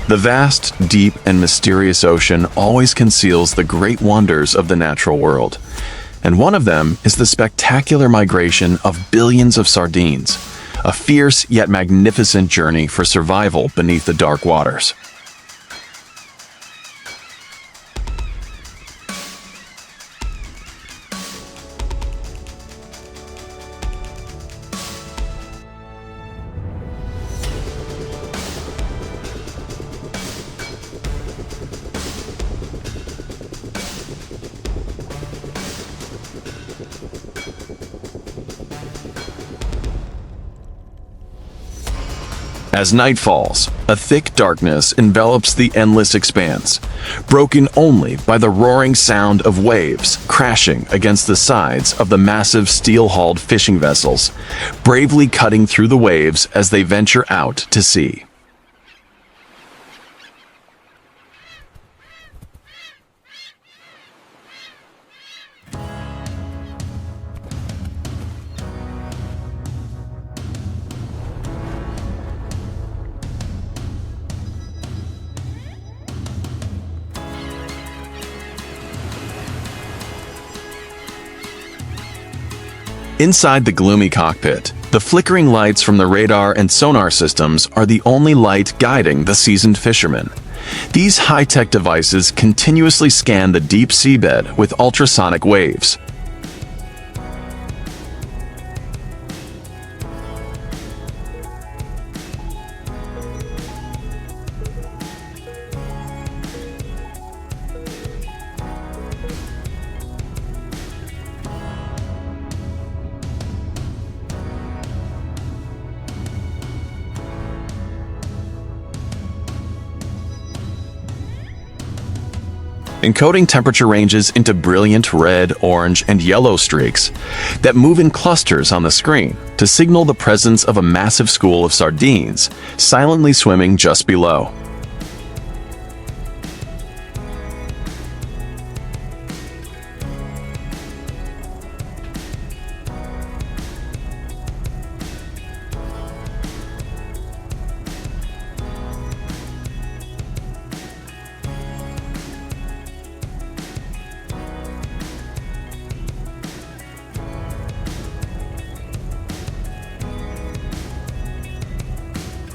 The vast, deep, and mysterious ocean always conceals the great wonders of the natural world. And one of them is the spectacular migration of billions of sardines, a fierce yet magnificent journey for survival beneath the dark waters. As night falls, a thick darkness envelops the endless expanse, broken only by the roaring sound of waves crashing against the sides of the massive steel-hulled fishing vessels, bravely cutting through the waves as they venture out to sea. Inside the gloomy cockpit, the flickering lights from the radar and sonar systems are the only light guiding the seasoned fishermen. These high-tech devices continuously scan the deep seabed with ultrasonic waves. Encoding temperature ranges into brilliant red, orange, and yellow streaks that move in clusters on the screen to signal the presence of a massive school of sardines silently swimming just below.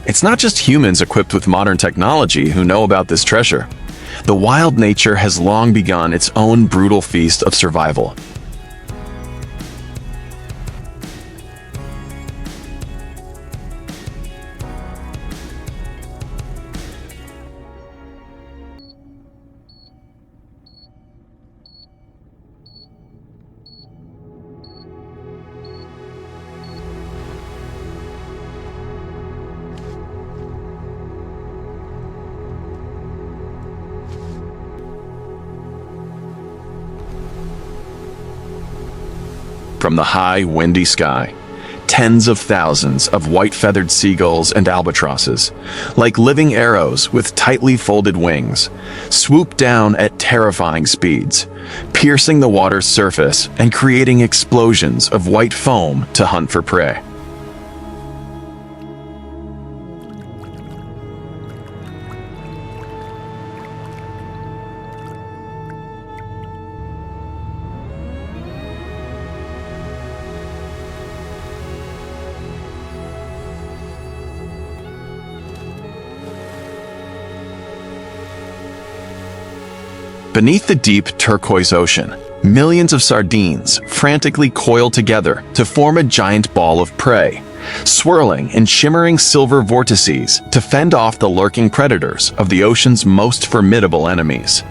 It's not just humans equipped with modern technology who know about this treasure. The wild nature has long begun its own brutal feast of survival. From the high, windy sky, tens of thousands of white-feathered seagulls and albatrosses, like living arrows with tightly folded wings, swoop down at terrifying speeds, piercing the water's surface and creating explosions of white foam to hunt for prey. Beneath the deep turquoise ocean, millions of sardines frantically coil together to form a giant ball of prey, swirling in shimmering silver vortices to fend off the lurking predators of the ocean's most formidable enemies.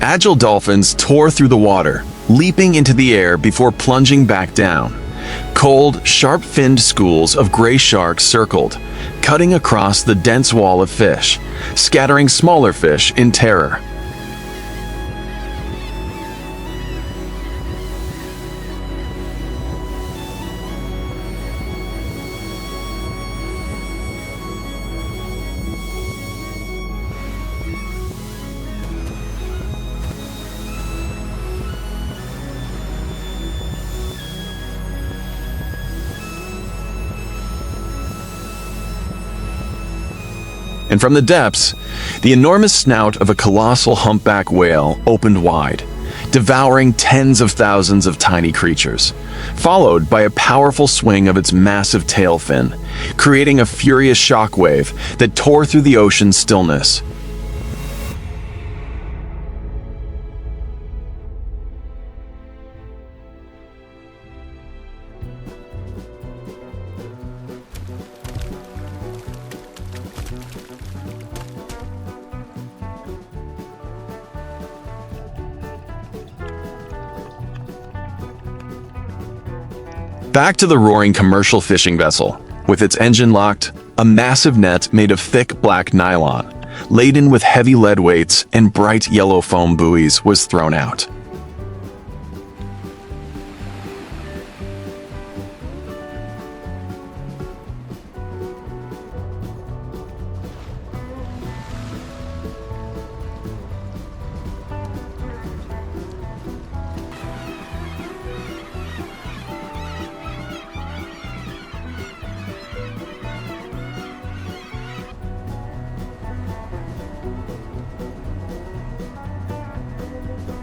Agile dolphins tore through the water, leaping into the air before plunging back down. Cold, sharp-finned schools of gray sharks circled, cutting across the dense wall of fish, scattering smaller fish in terror. And from the depths, the enormous snout of a colossal humpback whale opened wide, devouring tens of thousands of tiny creatures, followed by a powerful swing of its massive tail fin, creating a furious shockwave that tore through the ocean's stillness. Back to the roaring commercial fishing vessel. With its engine locked, a massive net made of thick black nylon, laden with heavy lead weights and bright yellow foam buoys, was thrown out.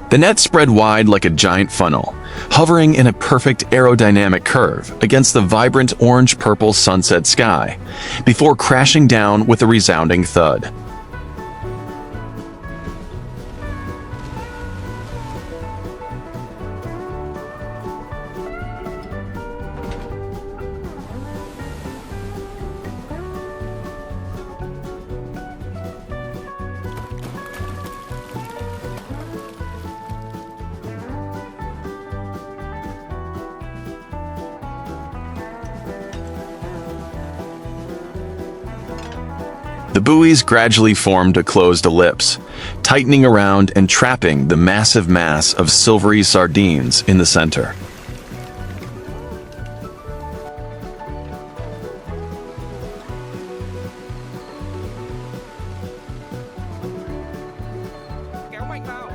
The net spread wide like a giant funnel, hovering in a perfect aerodynamic curve against the vibrant orange-purple sunset sky, before crashing down with a resounding thud. The buoys gradually formed a closed ellipse, tightening around and trapping the massive mass of silvery sardines in the center. Kéo mạnh vào.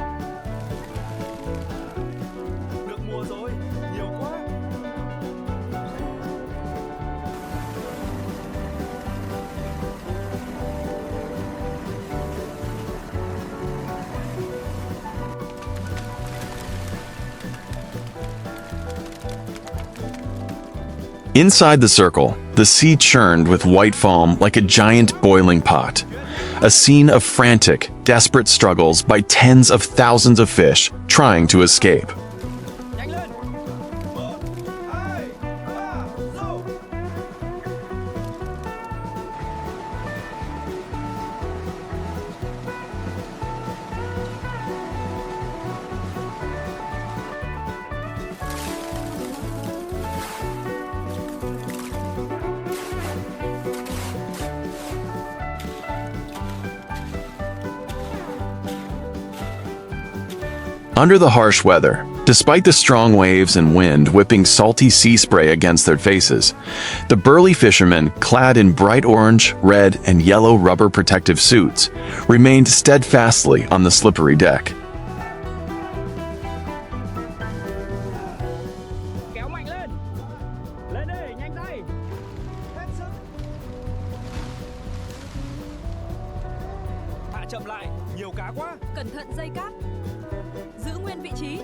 Được mùa rồi, nhiều quá. Inside the circle, the sea churned with white foam like a giant boiling pot, a scene of frantic, desperate struggles by tens of thousands of fish trying to escape. Nhanh lên. 1, 2, 3, go. Under the harsh weather, despite the strong waves and wind whipping salty sea spray against their faces, the burly fishermen, clad in bright orange, red, and yellow rubber protective suits, remained steadfastly on the slippery deck. Kéo mạnh lên. Lên đi, nhanh tay. Hết sức. Hạ chậm lại, nhiều cá quá. Cẩn thận dây cáp. Giữ nguyên vị trí.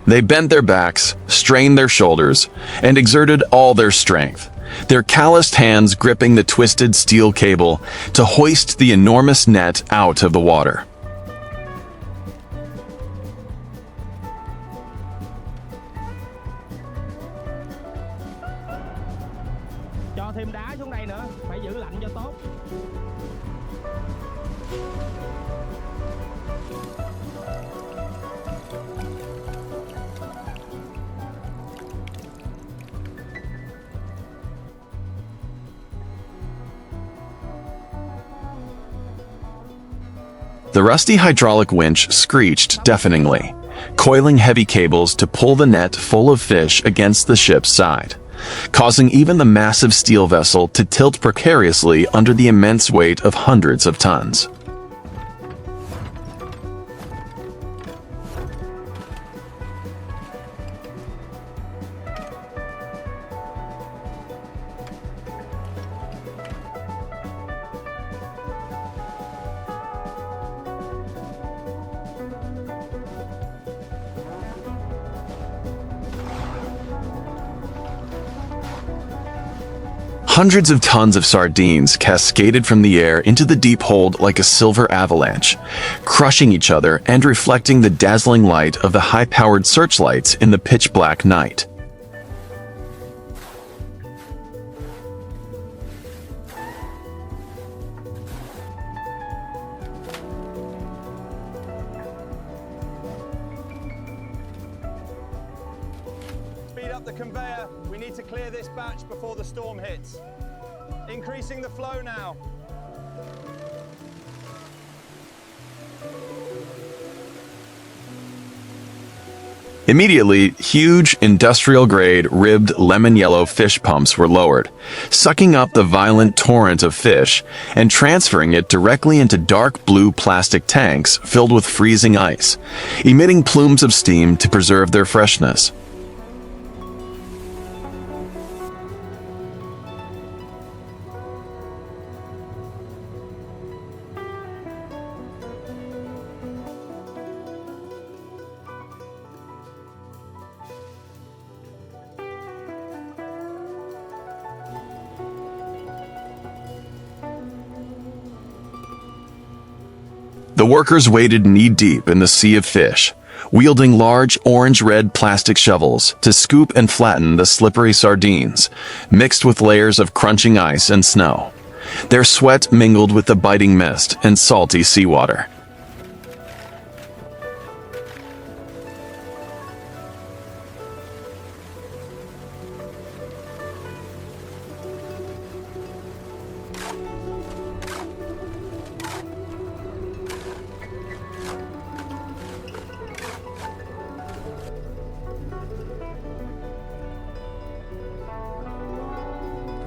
They bent their backs, strained their shoulders, and exerted all their strength, their calloused hands gripping the twisted steel cable to hoist the enormous net out of the water. Cho thêm đá xuống đây nữa, phải giữ lạnh cho tốt. The rusty hydraulic winch screeched deafeningly, coiling heavy cables to pull the net full of fish against the ship's side, causing even the massive steel vessel to tilt precariously under the immense weight of hundreds of tons. Hundreds of tons of sardines cascaded from the air into the deep hold like a silver avalanche, crushing each other and reflecting the dazzling light of the high-powered searchlights in the pitch-black night. Speed up the conveyor. We need to clear this batch before the storm hits. Increasing the flow now. Immediately, huge, industrial-grade, ribbed lemon yellow fish pumps were lowered, sucking up the violent torrent of fish and transferring it directly into dark blue plastic tanks filled with freezing ice, emitting plumes of steam to preserve their freshness. The workers waded knee-deep in the sea of fish, wielding large orange-red plastic shovels to scoop and flatten the slippery sardines, mixed with layers of crunching ice and snow. Their sweat mingled with the biting mist and salty seawater.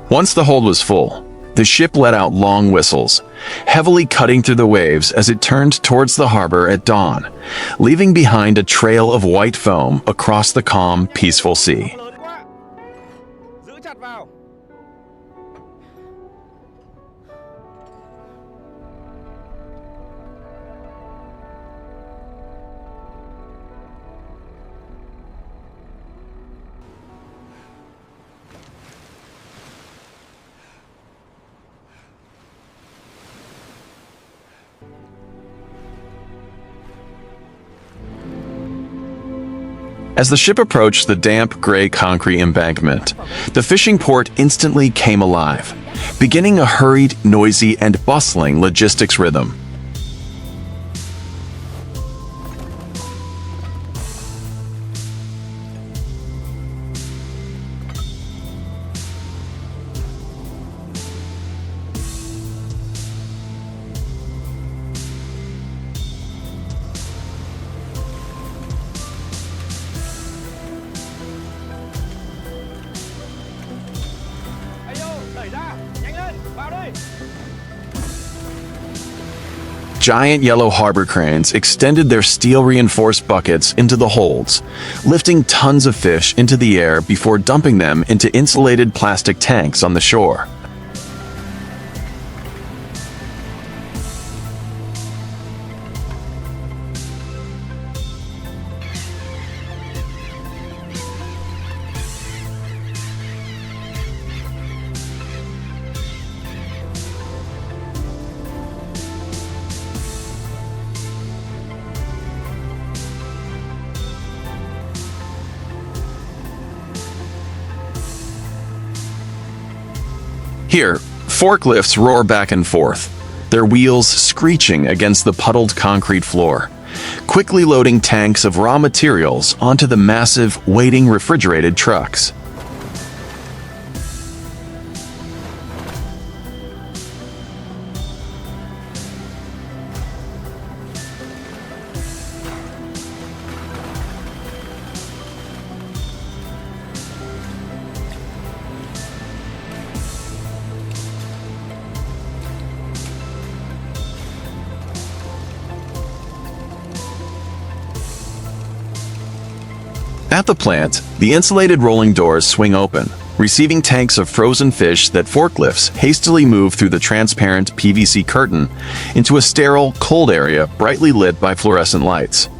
Once the hold was full, the ship let out long whistles, heavily cutting through the waves as it turned towards the harbor at dawn, leaving behind a trail of white foam across the calm, peaceful sea. Lớn quá. Giữ chặt vào. As the ship approached the damp, gray concrete embankment, the fishing port instantly came alive, beginning a hurried, noisy, and bustling logistics rhythm. Ayo, đẩy ra, nhanh lên, vào đi. Giant yellow harbor cranes extended their steel-reinforced buckets into the holds, lifting tons of fish into the air before dumping them into insulated plastic tanks on the shore. Here, forklifts roar back and forth, their wheels screeching against the puddled concrete floor, quickly loading tanks of raw materials onto the massive, waiting refrigerated trucks. At the plant, the insulated rolling doors swing open, receiving tanks of frozen fish that forklifts hastily move through the transparent PVC curtain into a sterile, cold area brightly lit by fluorescent lights.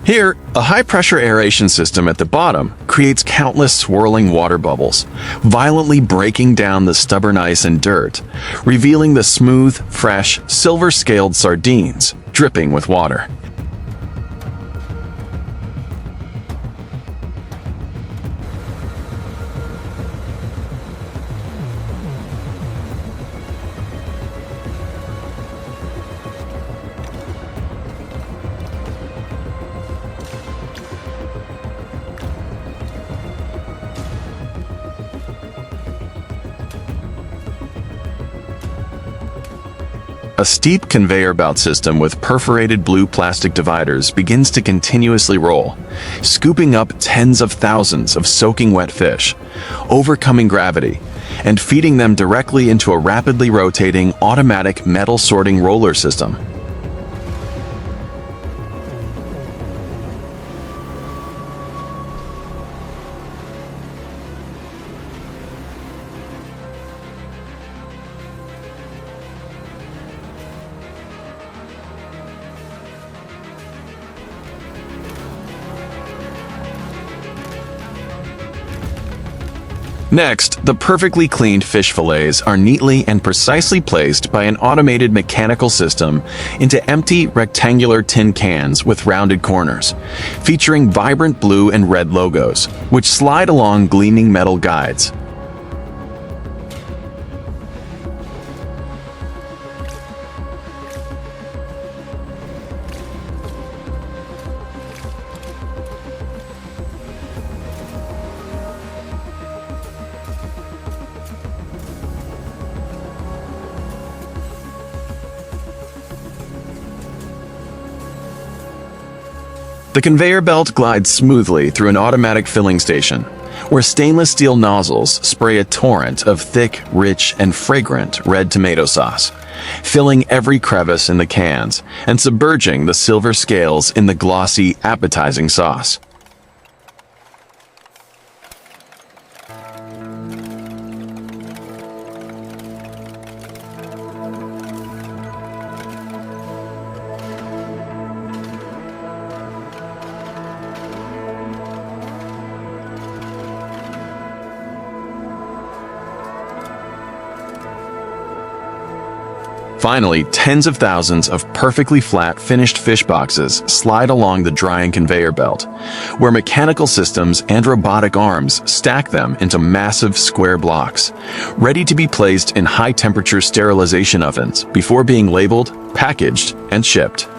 Here, a high-pressure aeration system at the bottom creates countless swirling water bubbles, violently breaking down the stubborn ice and dirt, revealing the smooth, fresh, silver-scaled sardines dripping with water. A steep conveyor belt system with perforated blue plastic dividers begins to continuously roll, scooping up tens of thousands of soaking wet fish, overcoming gravity, and feeding them directly into a rapidly rotating automatic metal sorting roller system. Next, the perfectly cleaned fish fillets are neatly and precisely placed by an automated mechanical system into empty, rectangular tin cans with rounded corners, featuring vibrant blue and red logos, which slide along gleaming metal guides. The conveyor belt glides smoothly through an automatic filling station, where stainless steel nozzles spray a torrent of thick, rich, and fragrant red tomato sauce, filling every crevice in the cans and submerging the silver scales in the glossy, appetizing sauce. Finally, tens of thousands of perfectly flat, finished fish boxes slide along the drying conveyor belt, where mechanical systems and robotic arms stack them into massive square blocks, ready to be placed in high-temperature sterilization ovens before being labeled, packaged, and shipped.